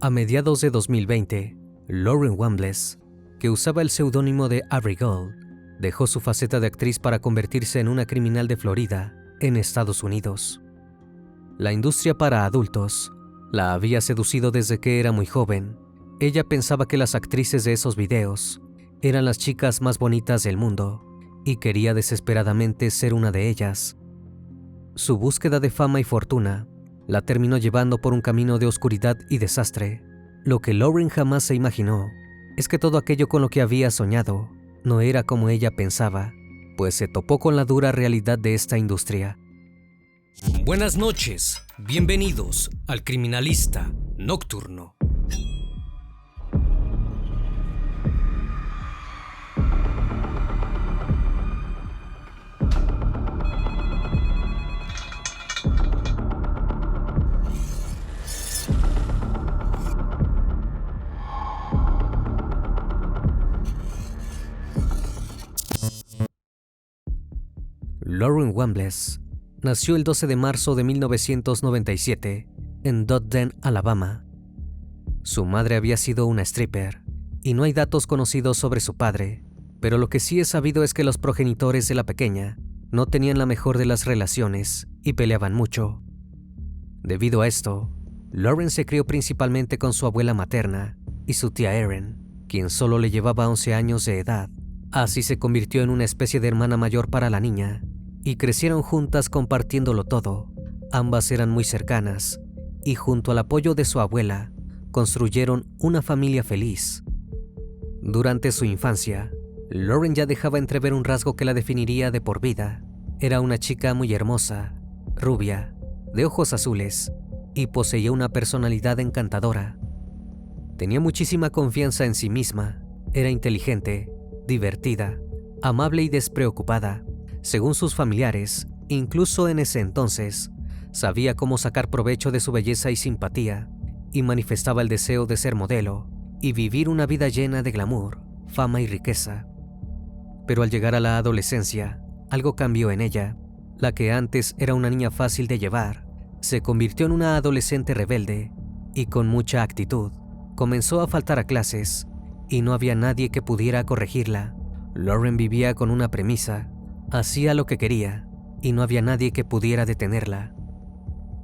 A mediados de 2020, Lauren Wambles, que usaba el seudónimo de Avery Gold, dejó su faceta de actriz para convertirse en una criminal de Florida, en Estados Unidos. La industria para adultos la había seducido desde que era muy joven. Ella pensaba que las actrices de esos videos eran las chicas más bonitas del mundo y quería desesperadamente ser una de ellas. Su búsqueda de fama y fortuna la terminó llevando por un camino de oscuridad y desastre. Lo que Lauren jamás se imaginó es que todo aquello con lo que había soñado no era como ella pensaba, pues se topó con la dura realidad de esta industria. Buenas noches, bienvenidos al Criminalista Nocturno. Lauren Wambles nació el 12 de marzo de 1997 en Dothan, Alabama. Su madre había sido una stripper y no hay datos conocidos sobre su padre, pero lo que sí es sabido es que los progenitores de la pequeña no tenían la mejor de las relaciones y peleaban mucho. Debido a esto, Lauren se crió principalmente con su abuela materna y su tía Erin, quien solo le llevaba 11 años de edad. Así se convirtió en una especie de hermana mayor para la niña, y crecieron juntas compartiéndolo todo. Ambas eran muy cercanas, y junto al apoyo de su abuela, construyeron una familia feliz. Durante su infancia, Lauren ya dejaba entrever un rasgo que la definiría de por vida. Era una chica muy hermosa, rubia, de ojos azules, y poseía una personalidad encantadora. Tenía muchísima confianza en sí misma, era inteligente, divertida, amable y despreocupada. Según sus familiares, incluso en ese entonces, sabía cómo sacar provecho de su belleza y simpatía, y manifestaba el deseo de ser modelo y vivir una vida llena de glamour, fama y riqueza. Pero al llegar a la adolescencia, algo cambió en ella. La que antes era una niña fácil de llevar, se convirtió en una adolescente rebelde y con mucha actitud. Comenzó a faltar a clases y no había nadie que pudiera corregirla. Lauren vivía con una premisa: hacía lo que quería y no había nadie que pudiera detenerla.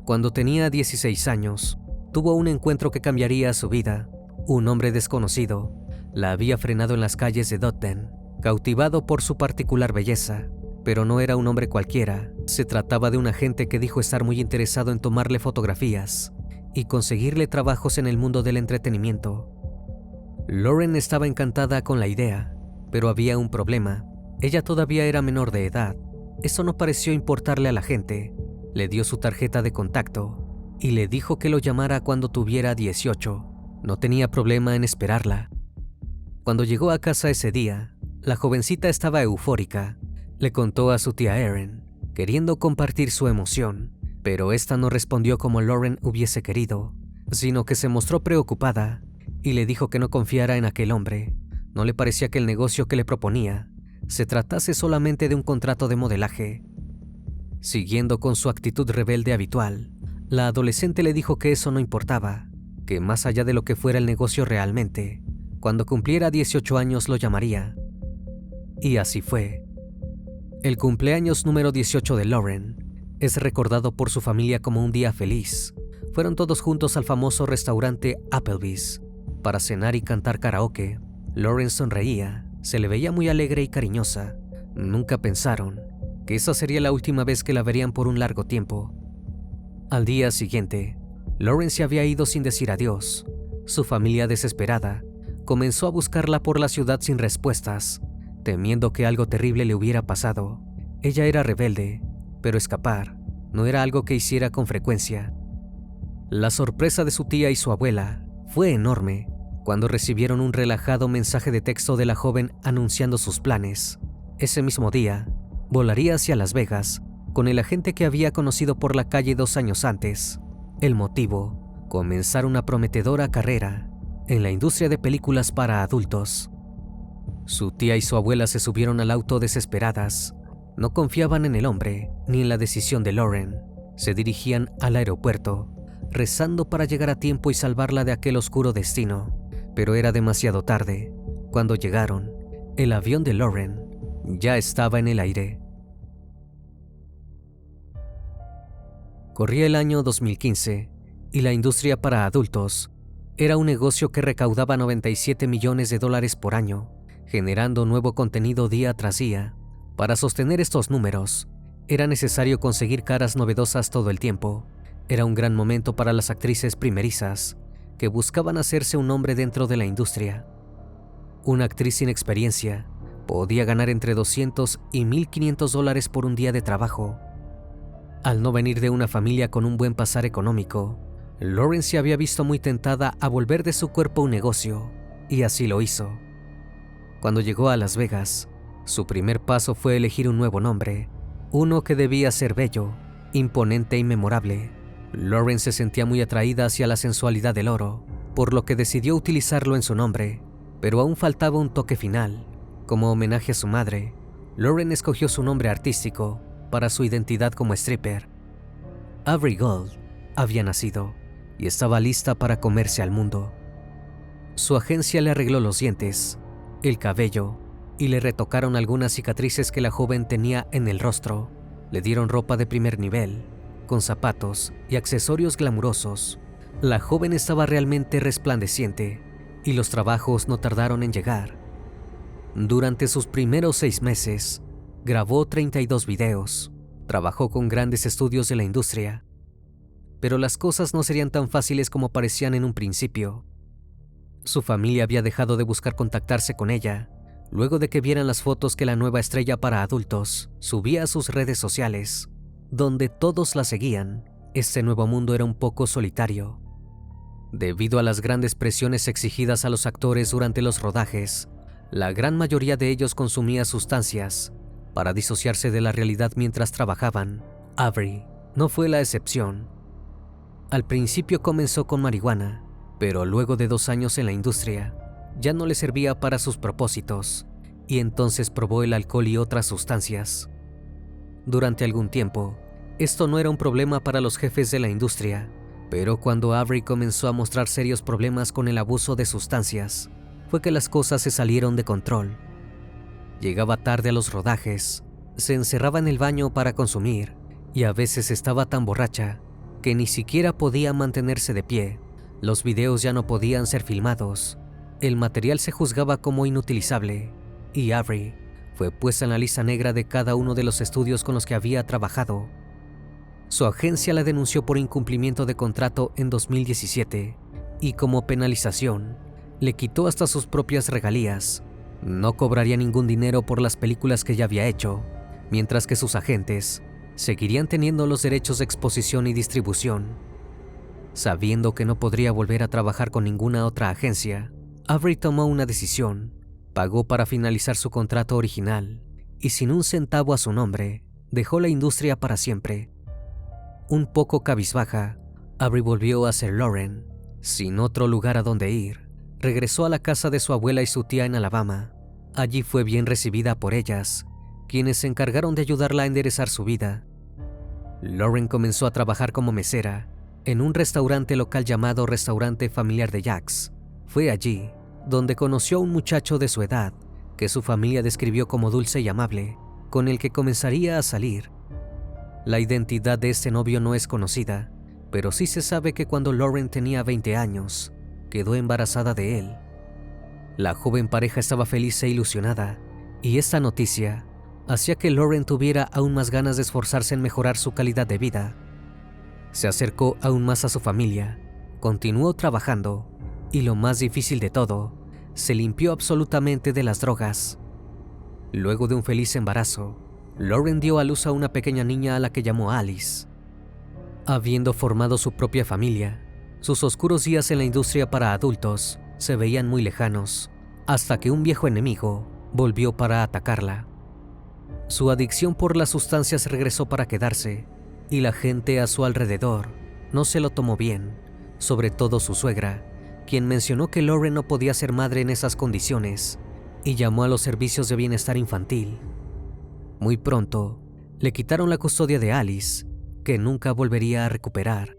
Cuando tenía 16 años, tuvo un encuentro que cambiaría su vida. Un hombre desconocido la había frenado en las calles de Dothan, cautivado por su particular belleza. Pero no era un hombre cualquiera, se trataba de un agente que dijo estar muy interesado en tomarle fotografías y conseguirle trabajos en el mundo del entretenimiento. Lauren estaba encantada con la idea, pero había un problema. Ella todavía era menor de edad. Eso no pareció importarle a la gente. Le dio su tarjeta de contacto y le dijo que lo llamara cuando tuviera 18. No tenía problema en esperarla. Cuando llegó a casa ese día, la jovencita estaba eufórica. Le contó a su tía Erin, queriendo compartir su emoción, pero esta no respondió como Lauren hubiese querido, sino que se mostró preocupada y le dijo que no confiara en aquel hombre. No le parecía que el negocio que le proponía se tratase solamente de un contrato de modelaje. Siguiendo con su actitud rebelde habitual, la adolescente le dijo que eso no importaba, que más allá de lo que fuera el negocio realmente, cuando cumpliera 18 años lo llamaría. Y así fue. El cumpleaños número 18 de Lauren es recordado por su familia como un día feliz. Fueron todos juntos al famoso restaurante Applebee's para cenar y cantar karaoke. Lauren sonreía, se le veía muy alegre y cariñosa. Nunca pensaron que esa sería la última vez que la verían por un largo tiempo. Al día siguiente, Lauren se había ido sin decir adiós. Su familia, desesperada, comenzó a buscarla por la ciudad sin respuestas, temiendo que algo terrible le hubiera pasado. Ella era rebelde, pero escapar no era algo que hiciera con frecuencia. La sorpresa de su tía y su abuela fue enorme cuando recibieron un relajado mensaje de texto de la joven anunciando sus planes. Ese mismo día, volaría hacia Las Vegas con el agente que había conocido por la calle 2 años antes. El motivo: comenzar una prometedora carrera en la industria de películas para adultos. Su tía y su abuela se subieron al auto desesperadas. No confiaban en el hombre ni en la decisión de Lauren. Se dirigían al aeropuerto. rezando para llegar a tiempo y salvarla de aquel oscuro destino. Pero era demasiado tarde. Cuando llegaron, el avión de Lauren ya estaba en el aire. Corría el año 2015 y la industria para adultos era un negocio que recaudaba $97 millones por año, generando nuevo contenido día tras día. Para sostener estos números, era necesario conseguir caras novedosas todo el tiempo. Era un gran momento para las actrices primerizas que buscaban hacerse un nombre dentro de la industria. Una actriz sin experiencia podía ganar entre $200 y $1,500 por un día de trabajo. Al no venir de una familia con un buen pasar económico, Lauren se había visto muy tentada a volver de su cuerpo un negocio, y así lo hizo. Cuando llegó a Las Vegas, su primer paso fue elegir un nuevo nombre, uno que debía ser bello, imponente y memorable. Lauren se sentía muy atraída hacia la sensualidad del oro, por lo que decidió utilizarlo en su nombre, pero aún faltaba un toque final. Como homenaje a su madre, Lauren escogió su nombre artístico para su identidad como stripper. Avery Gold había nacido y estaba lista para comerse al mundo. Su agencia le arregló los dientes, el cabello y le retocaron algunas cicatrices que la joven tenía en el rostro. Le dieron ropa de primer nivel, con zapatos y accesorios glamurosos. La joven estaba realmente resplandeciente y los trabajos no tardaron en llegar. Durante sus primeros 6 meses, grabó 32 videos, trabajó con grandes estudios de la industria, pero las cosas no serían tan fáciles como parecían en un principio. Su familia había dejado de buscar contactarse con ella, luego de que vieran las fotos que la nueva estrella para adultos subía a sus redes sociales, donde todos la seguían. Este nuevo mundo era un poco solitario. Debido a las grandes presiones exigidas a los actores durante los rodajes, la gran mayoría de ellos consumía sustancias para disociarse de la realidad mientras trabajaban. Avery no fue la excepción. Al principio comenzó con marihuana, pero luego de 2 años en la industria, ya no le servía para sus propósitos, y entonces probó el alcohol y otras sustancias. Durante algún tiempo, esto no era un problema para los jefes de la industria, pero cuando Avery comenzó a mostrar serios problemas con el abuso de sustancias, fue que las cosas se salieron de control. Llegaba tarde a los rodajes, se encerraba en el baño para consumir, y a veces estaba tan borracha que ni siquiera podía mantenerse de pie. Los videos ya no podían ser filmados, el material se juzgaba como inutilizable, y Avery fue puesta en la lista negra de cada uno de los estudios con los que había trabajado. Su agencia la denunció por incumplimiento de contrato en 2017, y como penalización, le quitó hasta sus propias regalías. No cobraría ningún dinero por las películas que ya había hecho, mientras que sus agentes seguirían teniendo los derechos de exposición y distribución. Sabiendo que no podría volver a trabajar con ninguna otra agencia, Avery tomó una decisión. Pagó para finalizar su contrato original y sin un centavo a su nombre, dejó la industria para siempre. Un poco cabizbaja, Avery volvió a ser Lauren, sin otro lugar a donde ir. Regresó a la casa de su abuela y su tía en Alabama. Allí fue bien recibida por ellas, quienes se encargaron de ayudarla a enderezar su vida. Lauren comenzó a trabajar como mesera en un restaurante local llamado Restaurante Familiar de Jax. Fue allí donde conoció a un muchacho de su edad, que su familia describió como dulce y amable, con el que comenzaría a salir. La identidad de este novio no es conocida, pero sí se sabe que cuando Lauren tenía 20 años, quedó embarazada de él. La joven pareja estaba feliz e ilusionada, y esta noticia hacía que Lauren tuviera aún más ganas de esforzarse en mejorar su calidad de vida. Se acercó aún más a su familia, continuó trabajando, y lo más difícil de todo, se limpió absolutamente de las drogas. Luego de un feliz embarazo, Lauren dio a luz a una pequeña niña a la que llamó Alice. Habiendo formado su propia familia, sus oscuros días en la industria para adultos se veían muy lejanos, hasta que un viejo enemigo volvió para atacarla. Su adicción por las sustancias regresó para quedarse, y la gente a su alrededor no se lo tomó bien, sobre todo su suegra, quien mencionó que Lauren no podía ser madre en esas condiciones y llamó a los servicios de bienestar infantil. Muy pronto, le quitaron la custodia de Alice, que nunca volvería a recuperar.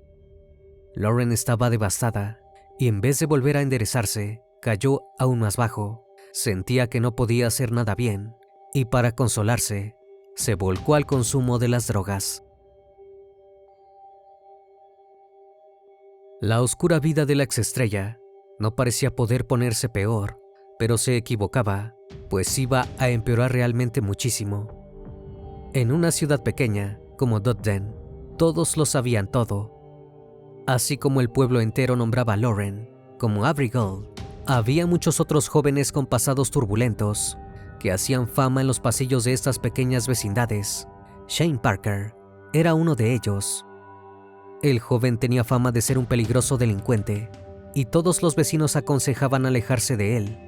Lauren estaba devastada y en vez de volver a enderezarse, cayó aún más bajo. Sentía que no podía hacer nada bien y para consolarse, se volcó al consumo de las drogas. La oscura vida de la exestrella no parecía poder ponerse peor, pero se equivocaba, pues iba a empeorar realmente muchísimo. En una ciudad pequeña como Dodden, todos lo sabían todo. Así como el pueblo entero nombraba a Lauren como Avery Gold, había muchos otros jóvenes con pasados turbulentos que hacían fama en los pasillos de estas pequeñas vecindades. Shane Parker era uno de ellos. El joven tenía fama de ser un peligroso delincuente y todos los vecinos aconsejaban alejarse de él.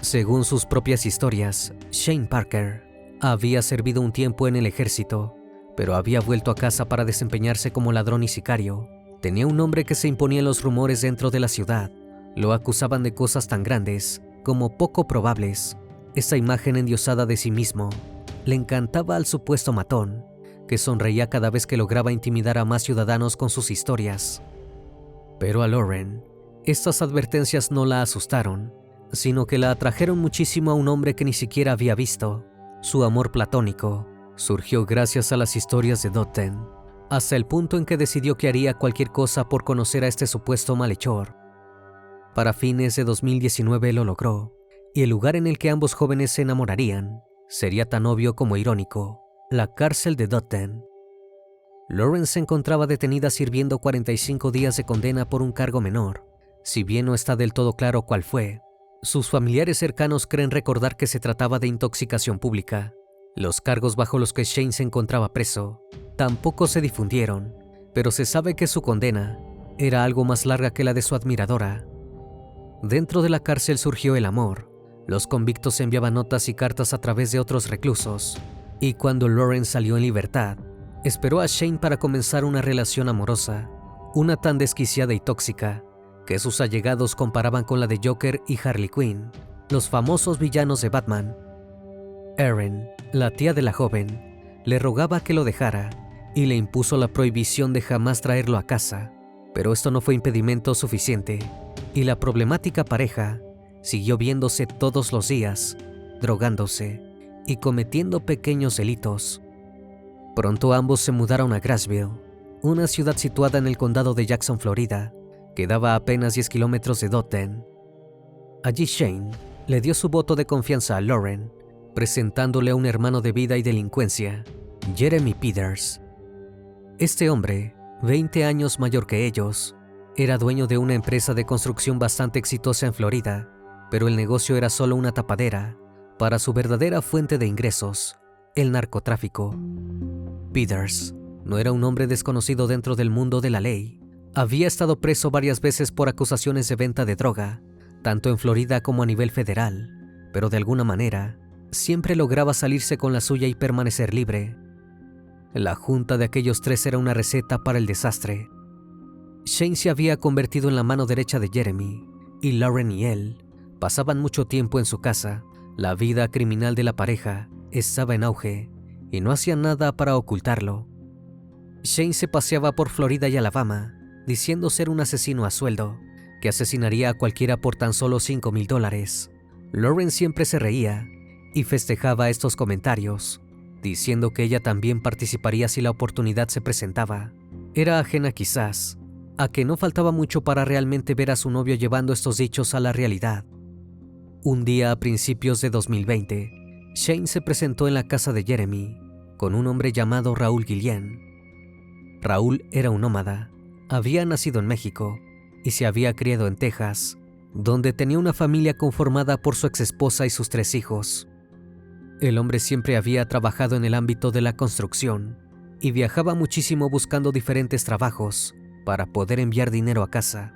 Según sus propias historias, Shane Parker había servido un tiempo en el ejército, pero había vuelto a casa para desempeñarse como ladrón y sicario. Tenía un nombre que se imponía en los rumores dentro de la ciudad. Lo acusaban de cosas tan grandes como poco probables. Esa imagen endiosada de sí mismo le encantaba al supuesto matón, que sonreía cada vez que lograba intimidar a más ciudadanos con sus historias. Pero a Lauren, estas advertencias no la asustaron, sino que la atrajeron muchísimo a un hombre que ni siquiera había visto. Su amor platónico surgió gracias a las historias de Dodden, hasta el punto en que decidió que haría cualquier cosa por conocer a este supuesto malhechor. Para fines de 2019 lo logró, y el lugar en el que ambos jóvenes se enamorarían sería tan obvio como irónico: la cárcel de Dodden. Lauren se encontraba detenida sirviendo 45 días de condena por un cargo menor. Si bien no está del todo claro cuál fue, sus familiares cercanos creen recordar que se trataba de intoxicación pública. Los cargos bajo los que Shane se encontraba preso tampoco se difundieron, pero se sabe que su condena era algo más larga que la de su admiradora. Dentro de la cárcel surgió el amor. Los convictos enviaban notas y cartas a través de otros reclusos, y cuando Lauren salió en libertad, esperó a Shane para comenzar una relación amorosa, una tan desquiciada y tóxica que sus allegados comparaban con la de Joker y Harley Quinn, los famosos villanos de Batman. Erin, la tía de la joven, le rogaba que lo dejara y le impuso la prohibición de jamás traerlo a casa, pero esto no fue impedimento suficiente y la problemática pareja siguió viéndose todos los días, drogándose y cometiendo pequeños delitos. Pronto ambos se mudaron a Grassville, una ciudad situada en el condado de Jackson, Florida, que daba apenas 10 kilómetros de Dodden. Allí Shane le dio su voto de confianza a Lauren, presentándole a un hermano de vida y delincuencia, Jeremy Peters. Este hombre, 20 años mayor que ellos, era dueño de una empresa de construcción bastante exitosa en Florida, pero el negocio era solo una tapadera para su verdadera fuente de ingresos, el narcotráfico. Peters no era un hombre desconocido dentro del mundo de la ley. Había estado preso varias veces por acusaciones de venta de droga, tanto en Florida como a nivel federal, pero de alguna manera siempre lograba salirse con la suya y permanecer libre. La junta de aquellos tres era una receta para el desastre. Shane se había convertido en la mano derecha de Jeremy, y Lauren y él pasaban mucho tiempo en su casa. La vida criminal de la pareja estaba en auge y no hacían nada para ocultarlo. Shane se paseaba por Florida y Alabama, diciendo ser un asesino a sueldo, que asesinaría a cualquiera por tan solo $5,000. Lauren siempre se reía y festejaba estos comentarios, diciendo que ella también participaría si la oportunidad se presentaba. Era ajena quizás a que no faltaba mucho para realmente ver a su novio llevando estos dichos a la realidad. Un día a principios de 2020, Shane se presentó en la casa de Jeremy con un hombre llamado Raúl Guillén. Raúl era un nómada, había nacido en México y se había criado en Texas, donde tenía una familia conformada por su exesposa y sus 3 hijos. El hombre siempre había trabajado en el ámbito de la construcción y viajaba muchísimo buscando diferentes trabajos para poder enviar dinero a casa.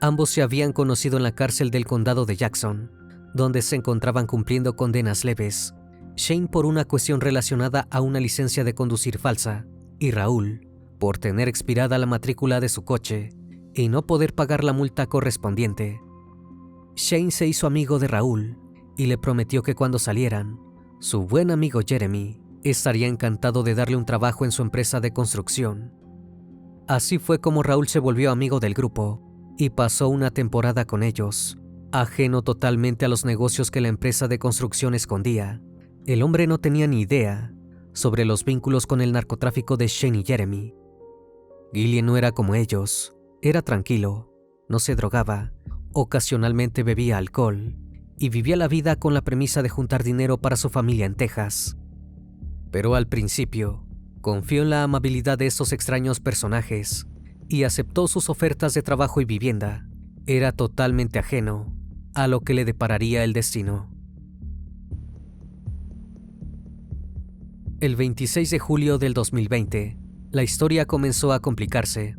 Ambos se habían conocido en la cárcel del condado de Jackson, donde se encontraban cumpliendo condenas leves. Shane por una cuestión relacionada a una licencia de conducir falsa y Raúl por tener expirada la matrícula de su coche y no poder pagar la multa correspondiente. Shane se hizo amigo de Raúl y le prometió que cuando salieran, su buen amigo Jeremy estaría encantado de darle un trabajo en su empresa de construcción. Así fue como Raúl se volvió amigo del grupo y pasó una temporada con ellos, ajeno totalmente a los negocios que la empresa de construcción escondía. El hombre no tenía ni idea sobre los vínculos con el narcotráfico de Shane y Jeremy. Gillian no era como ellos, era tranquilo, no se drogaba, ocasionalmente bebía alcohol y vivía la vida con la premisa de juntar dinero para su familia en Texas. Pero al principio, confió en la amabilidad de estos extraños personajes y aceptó sus ofertas de trabajo y vivienda. Era totalmente ajeno a lo que le depararía el destino. El 26 de julio del 2020, la historia comenzó a complicarse.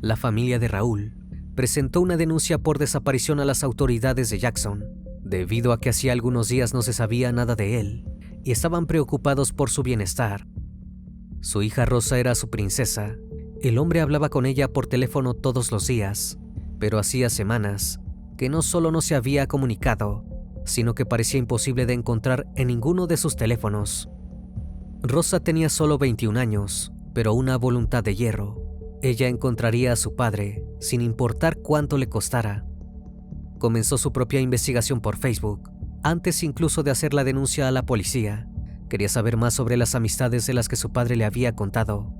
La familia de Raúl presentó una denuncia por desaparición a las autoridades de Jackson, debido a que hacía algunos días no se sabía nada de él y estaban preocupados por su bienestar. Su hija Rosa era su princesa. El hombre hablaba con ella por teléfono todos los días, pero hacía semanas que no solo no se había comunicado, sino que parecía imposible de encontrar en ninguno de sus teléfonos. Rosa tenía solo 21 años, pero una voluntad de hierro. Ella encontraría a su padre, sin importar cuánto le costara. Comenzó su propia investigación por Facebook, antes incluso de hacer la denuncia a la policía. Quería saber más sobre las amistades de las que su padre le había contado.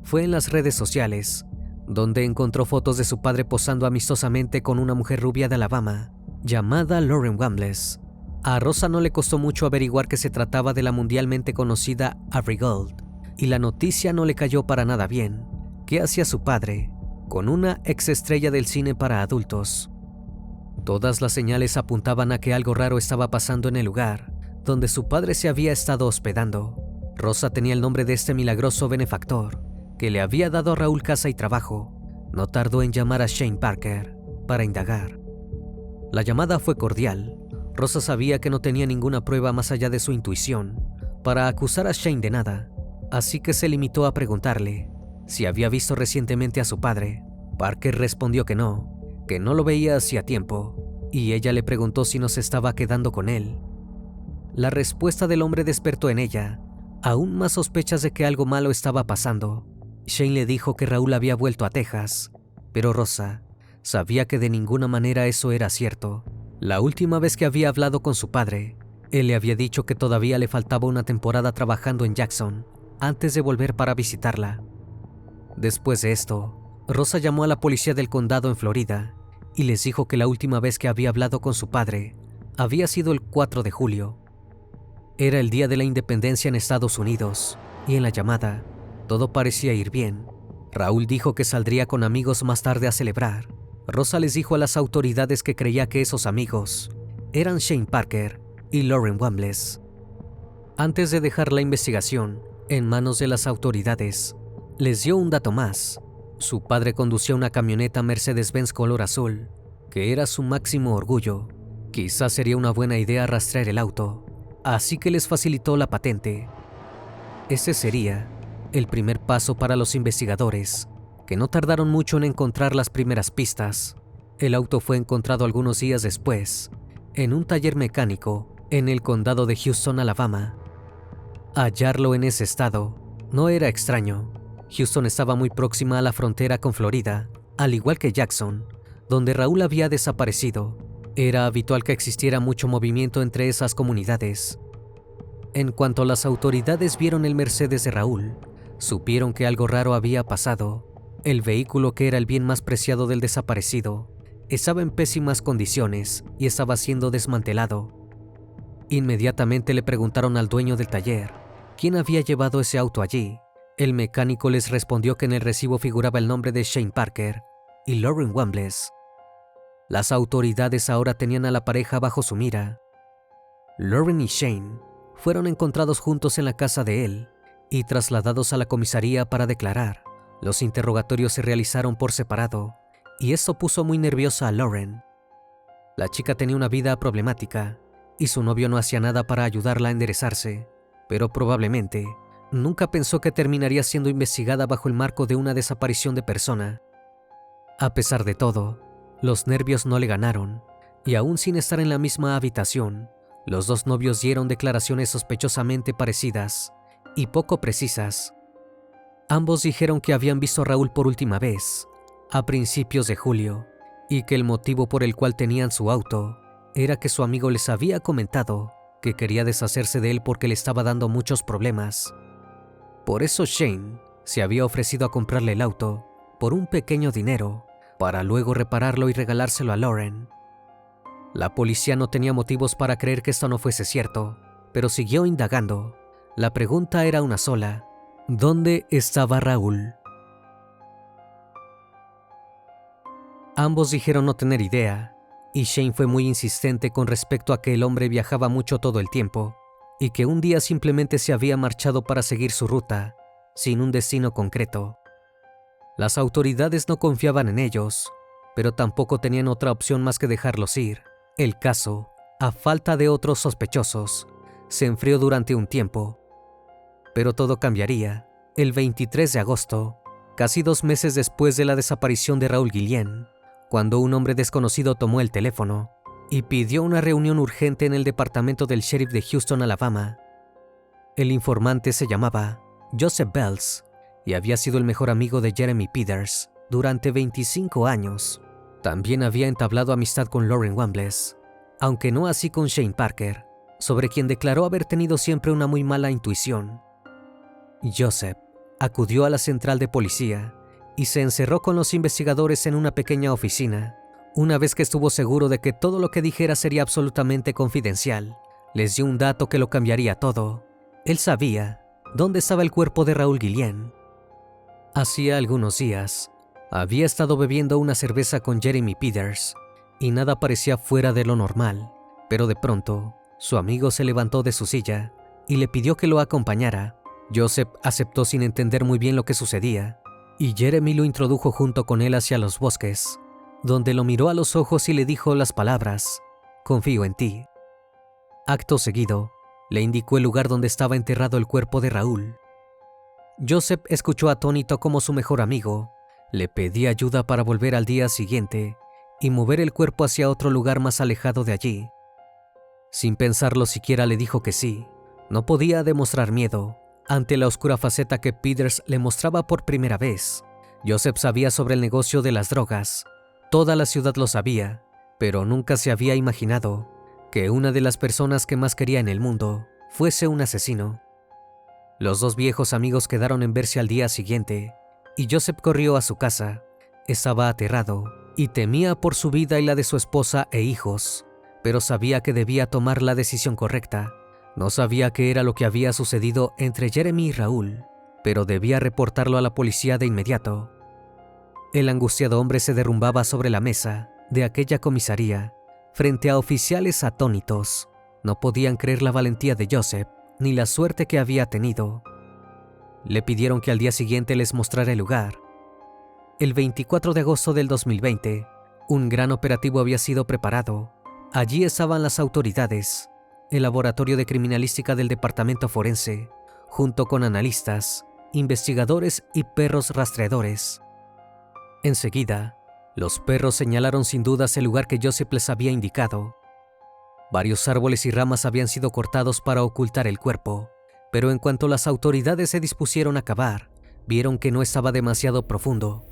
Fue en las redes sociales, donde encontró fotos de su padre posando amistosamente con una mujer rubia de Alabama, llamada Lauren Wambles. A Rosa no le costó mucho averiguar que se trataba de la mundialmente conocida Avery Gold, y la noticia no le cayó para nada bien. ¿Qué hacía su padre con una exestrella del cine para adultos? Todas las señales apuntaban a que algo raro estaba pasando en el lugar donde su padre se había estado hospedando. Rosa tenía el nombre de este milagroso benefactor que le había dado a Raúl casa y trabajo. No tardó en llamar a Shane Parker para indagar. La llamada fue cordial. Rosa sabía que no tenía ninguna prueba más allá de su intuición para acusar a Shane de nada, así que se limitó a preguntarle si había visto recientemente a su padre. Parker respondió que no lo veía hacía tiempo, y ella le preguntó si no se estaba quedando con él. La respuesta del hombre despertó en ella aún más sospechas de que algo malo estaba pasando. Shane le dijo que Raúl había vuelto a Texas, pero Rosa sabía que de ninguna manera eso era cierto. La última vez que había hablado con su padre, él le había dicho que todavía le faltaba una temporada trabajando en Jackson antes de volver para visitarla. Después de esto, Rosa llamó a la policía del condado en Florida y les dijo que la última vez que había hablado con su padre había sido el 4 de julio. Era el día de la independencia en Estados Unidos, y en la llamada todo parecía ir bien. Raúl dijo que saldría con amigos más tarde a celebrar. Rosa les dijo a las autoridades que creía que esos amigos eran Shane Parker y Lauren Wambles. Antes de dejar la investigación en manos de las autoridades, les dio un dato más. Su padre conducía una camioneta Mercedes-Benz color azul, que era su máximo orgullo. Quizás sería una buena idea rastrear el auto, así que les facilitó la patente. Ese sería el primer paso para los investigadores, que no tardaron mucho en encontrar las primeras pistas. El auto fue encontrado algunos días después, en un taller mecánico en el condado de Houston, Alabama. Hallarlo en ese estado no era extraño. Houston estaba muy próxima a la frontera con Florida, al igual que Jackson, donde Raúl había desaparecido. Era habitual que existiera mucho movimiento entre esas comunidades. En cuanto las autoridades vieron el Mercedes de Raúl, supieron que algo raro había pasado. El vehículo, que era el bien más preciado del desaparecido, estaba en pésimas condiciones y estaba siendo desmantelado. Inmediatamente le preguntaron al dueño del taller quién había llevado ese auto allí. El mecánico les respondió que en el recibo figuraba el nombre de Shane Parker y Lauren Wambles. Las autoridades ahora tenían a la pareja bajo su mira. Lauren y Shane fueron encontrados juntos en la casa de él y trasladados a la comisaría para declarar. Los interrogatorios se realizaron por separado, y esto puso muy nerviosa a Lauren. La chica tenía una vida problemática, y su novio no hacía nada para ayudarla a enderezarse, pero probablemente nunca pensó que terminaría siendo investigada bajo el marco de una desaparición de persona. A pesar de todo, los nervios no le ganaron, y aún sin estar en la misma habitación, los dos novios dieron declaraciones sospechosamente parecidas y poco precisas. Ambos dijeron que habían visto a Raúl por última vez, a principios de julio, y que el motivo por el cual tenían su auto era que su amigo les había comentado que quería deshacerse de él porque le estaba dando muchos problemas. Por eso Shane se había ofrecido a comprarle el auto por un pequeño dinero para luego repararlo y regalárselo a Lauren. La policía no tenía motivos para creer que esto no fuese cierto, pero siguió indagando. La pregunta era una sola: ¿dónde estaba Raúl? Ambos dijeron no tener idea, y Shane fue muy insistente con respecto a que el hombre viajaba mucho todo el tiempo y que un día simplemente se había marchado para seguir su ruta, sin un destino concreto. Las autoridades no confiaban en ellos, pero tampoco tenían otra opción más que dejarlos ir. El caso, a falta de otros sospechosos, se enfrió durante un tiempo. Pero todo cambiaría el 23 de agosto, casi 2 meses después de la desaparición de Raúl Guillén, cuando un hombre desconocido tomó el teléfono y pidió una reunión urgente en el departamento del sheriff de Houston, Alabama. El informante se llamaba Joseph Bells y había sido el mejor amigo de Jeremy Peters durante 25 años. También había entablado amistad con Lauren Wambles, aunque no así con Shane Parker, sobre quien declaró haber tenido siempre una muy mala intuición. Joseph acudió a la central de policía y se encerró con los investigadores en una pequeña oficina. Una vez que estuvo seguro de que todo lo que dijera sería absolutamente confidencial, les dio un dato que lo cambiaría todo. Él sabía dónde estaba el cuerpo de Raúl Guillén. Hacía algunos días, había estado bebiendo una cerveza con Jeremy Peters y nada parecía fuera de lo normal, pero de pronto, su amigo se levantó de su silla y le pidió que lo acompañara. Joseph aceptó sin entender muy bien lo que sucedía, y Jeremy lo introdujo junto con él hacia los bosques, donde lo miró a los ojos y le dijo las palabras: «Confío en ti». Acto seguido, le indicó el lugar donde estaba enterrado el cuerpo de Raúl. Joseph escuchó atónito cómo su mejor amigo le pedía ayuda para volver al día siguiente y mover el cuerpo hacia otro lugar más alejado de allí. Sin pensarlo siquiera le dijo que sí. No podía demostrar miedo ante la oscura faceta que Peters le mostraba por primera vez. Joseph sabía sobre el negocio de las drogas. Toda la ciudad lo sabía, pero nunca se había imaginado que una de las personas que más quería en el mundo fuese un asesino. Los dos viejos amigos quedaron en verse al día siguiente, y Joseph corrió a su casa. Estaba aterrado y temía por su vida y la de su esposa e hijos, pero sabía que debía tomar la decisión correcta. No sabía qué era lo que había sucedido entre Jeremy y Raúl, pero debía reportarlo a la policía de inmediato. El angustiado hombre se derrumbaba sobre la mesa de aquella comisaría, frente a oficiales atónitos. No podían creer la valentía de Joseph, ni la suerte que había tenido. Le pidieron que al día siguiente les mostrara el lugar. El 24 de agosto del 2020, un gran operativo había sido preparado. Allí estaban las autoridades, el laboratorio de criminalística del departamento forense, junto con analistas, investigadores y perros rastreadores. Enseguida, los perros señalaron sin dudas el lugar que Joseph les había indicado. Varios árboles y ramas habían sido cortados para ocultar el cuerpo, pero en cuanto las autoridades se dispusieron a cavar, vieron que no estaba demasiado profundo.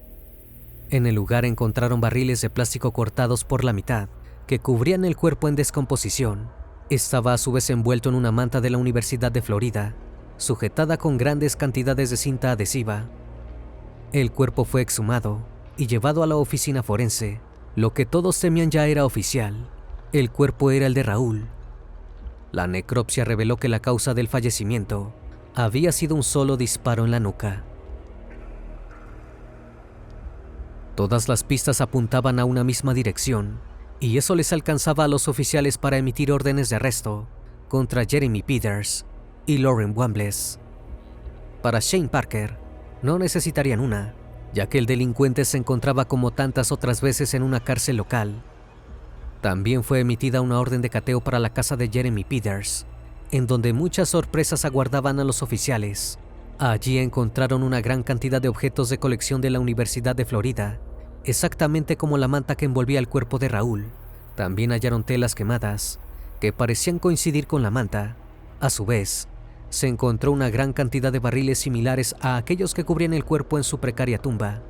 En el lugar encontraron barriles de plástico cortados por la mitad, que cubrían el cuerpo en descomposición. Estaba a su vez envuelto en una manta de la Universidad de Florida, sujetada con grandes cantidades de cinta adhesiva. El cuerpo fue exhumado y llevado a la oficina forense. Lo que todos temían ya era oficial. El cuerpo era el de Raúl. La necropsia reveló que la causa del fallecimiento había sido un solo disparo en la nuca. Todas las pistas apuntaban a una misma dirección, y eso les alcanzaba a los oficiales para emitir órdenes de arresto contra Jeremy Peters y Lauren Wambles. Para Shane Parker, no necesitarían una, ya que el delincuente se encontraba como tantas otras veces en una cárcel local. También fue emitida una orden de cateo para la casa de Jeremy Peters, en donde muchas sorpresas aguardaban a los oficiales. Allí encontraron una gran cantidad de objetos de colección de la Universidad de Florida, exactamente como la manta que envolvía el cuerpo de Raúl. También hallaron telas quemadas, que parecían coincidir con la manta. A su vez, se encontró una gran cantidad de barriles similares a aquellos que cubrían el cuerpo en su precaria tumba.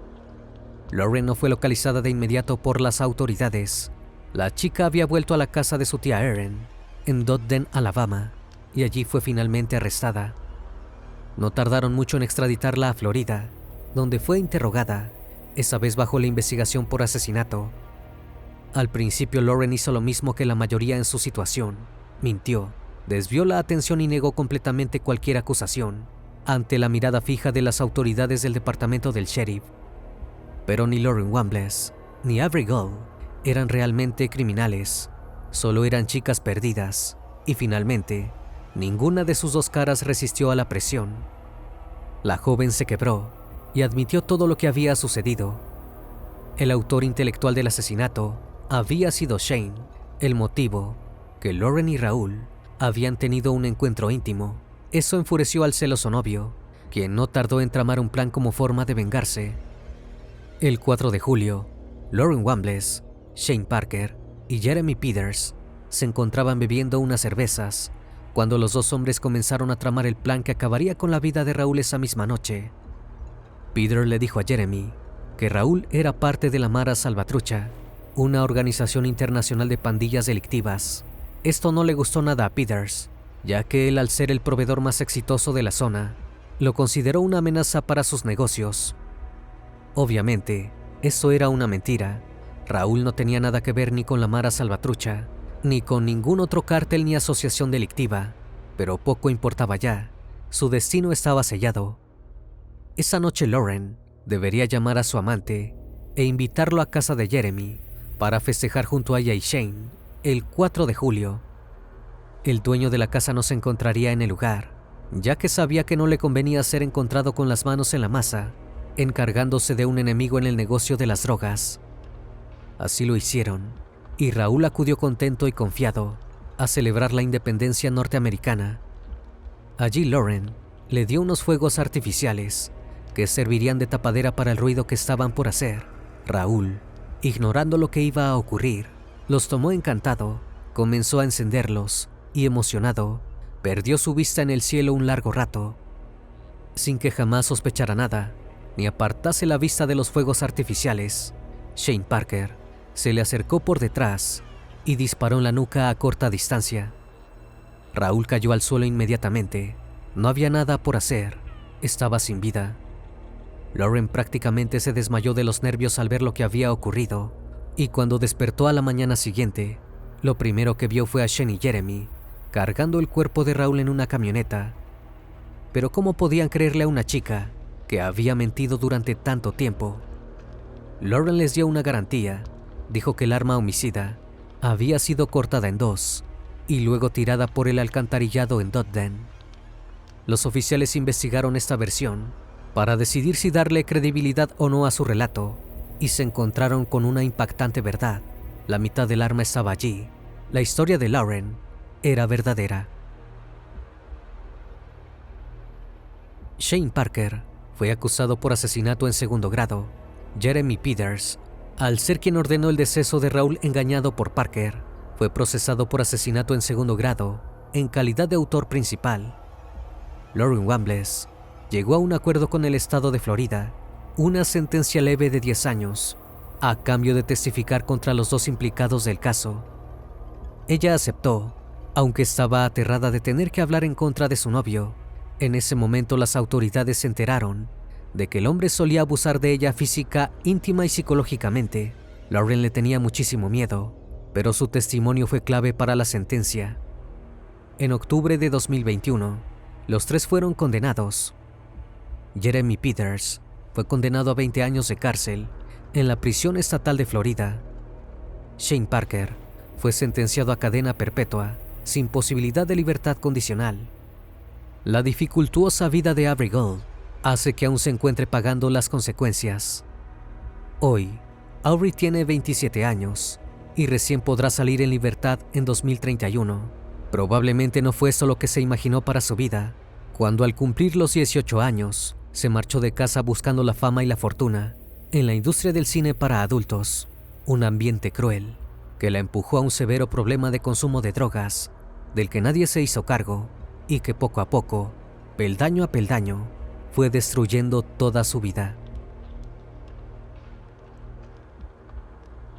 Lauren no fue localizada de inmediato por las autoridades. La chica había vuelto a la casa de su tía Erin, en Dodden, Alabama, y allí fue finalmente arrestada. No tardaron mucho en extraditarla a Florida, donde fue interrogada, esa vez bajo la investigación por asesinato. Al principio Lauren hizo lo mismo que la mayoría en su situación, mintió, desvió la atención y negó completamente cualquier acusación, ante la mirada fija de las autoridades del departamento del sheriff. Pero ni Lauren Wambles, ni Avery Gold eran realmente criminales, solo eran chicas perdidas, y finalmente, ninguna de sus dos caras resistió a la presión. La joven se quebró y admitió todo lo que había sucedido. El autor intelectual del asesinato había sido Shane. El motivo, que Lauren y Raúl habían tenido un encuentro íntimo. Eso enfureció al celoso novio, quien no tardó en tramar un plan como forma de vengarse. El 4 de julio, Lauren Wambles, Shane Parker y Jeremy Peters se encontraban bebiendo unas cervezas cuando los dos hombres comenzaron a tramar el plan que acabaría con la vida de Raúl esa misma noche. Peter le dijo a Jeremy que Raúl era parte de la Mara Salvatrucha, una organización internacional de pandillas delictivas. Esto no le gustó nada a Peters, ya que él, al ser el proveedor más exitoso de la zona, lo consideró una amenaza para sus negocios. Obviamente, eso era una mentira. Raúl no tenía nada que ver ni con la Mara Salvatrucha, ni con ningún otro cártel ni asociación delictiva, pero poco importaba ya, su destino estaba sellado. Esa noche Lauren debería llamar a su amante e invitarlo a casa de Jeremy para festejar junto a ella y Shane el 4 de julio. El dueño de la casa no se encontraría en el lugar, ya que sabía que no le convenía ser encontrado con las manos en la masa, encargándose de un enemigo en el negocio de las drogas. Así lo hicieron, y Raúl acudió contento y confiado a celebrar la independencia norteamericana. Allí Lauren le dio unos fuegos artificiales que servirían de tapadera para el ruido que estaban por hacer. Raúl, ignorando lo que iba a ocurrir, los tomó encantado, comenzó a encenderlos y, emocionado, perdió su vista en el cielo un largo rato. Sin que jamás sospechara nada, ni apartase la vista de los fuegos artificiales, Shane Parker se le acercó por detrás y disparó en la nuca a corta distancia. Raúl cayó al suelo inmediatamente. No había nada por hacer, estaba sin vida. Lauren prácticamente se desmayó de los nervios al ver lo que había ocurrido, y cuando despertó a la mañana siguiente, lo primero que vio fue a Shane y Jeremy cargando el cuerpo de Raúl en una camioneta. Pero ¿cómo podían creerle a una chica que había mentido durante tanto tiempo? Lauren les dio una garantía. Dijo que el arma homicida había sido cortada en dos y luego tirada por el alcantarillado en Dodden. Los oficiales investigaron esta versión para decidir si darle credibilidad o no a su relato, y se encontraron con una impactante verdad. La mitad del arma estaba allí. La historia de Lauren era verdadera. Shane Parker fue acusado por asesinato en segundo grado. Jeremy Peters, al ser quien ordenó el deceso de Raúl engañado por Parker, fue procesado por asesinato en segundo grado en calidad de autor principal. Lauren Wambles llegó a un acuerdo con el estado de Florida, una sentencia leve de 10 años, a cambio de testificar contra los dos implicados del caso. Ella aceptó, aunque estaba aterrada de tener que hablar en contra de su novio. En ese momento las autoridades se enteraron de que el hombre solía abusar de ella física, íntima y psicológicamente. Lauren le tenía muchísimo miedo, pero su testimonio fue clave para la sentencia. En octubre de 2021, los tres fueron condenados. Jeremy Peters fue condenado a 20 años de cárcel en la prisión estatal de Florida. Shane Parker fue sentenciado a cadena perpetua, sin posibilidad de libertad condicional. La dificultuosa vida de Avery Gold hace que aún se encuentre pagando las consecuencias. Hoy, Avery tiene 27 años y recién podrá salir en libertad en 2031. Probablemente no fue eso lo que se imaginó para su vida, cuando al cumplir los 18 años, se marchó de casa buscando la fama y la fortuna en la industria del cine para adultos, un ambiente cruel que la empujó a un severo problema de consumo de drogas, del que nadie se hizo cargo y que poco a poco, peldaño a peldaño, fue destruyendo toda su vida.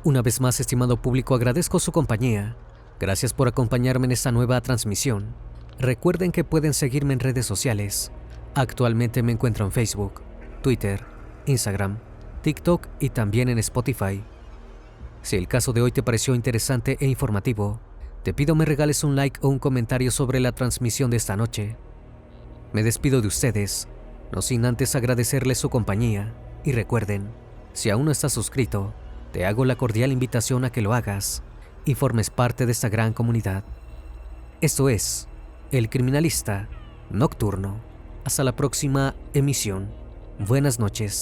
Una vez más, estimado público, agradezco su compañía. Gracias por acompañarme en esta nueva transmisión. Recuerden que pueden seguirme en redes sociales. Actualmente me encuentro en Facebook, Twitter, Instagram, TikTok y también en Spotify. Si el caso de hoy te pareció interesante e informativo, te pido me regales un like o un comentario sobre la transmisión de esta noche. Me despido de ustedes, no sin antes agradecerles su compañía, y recuerden, si aún no estás suscrito, te hago la cordial invitación a que lo hagas y formes parte de esta gran comunidad. Esto es El Criminalista Nocturno. Hasta la próxima emisión. Buenas noches.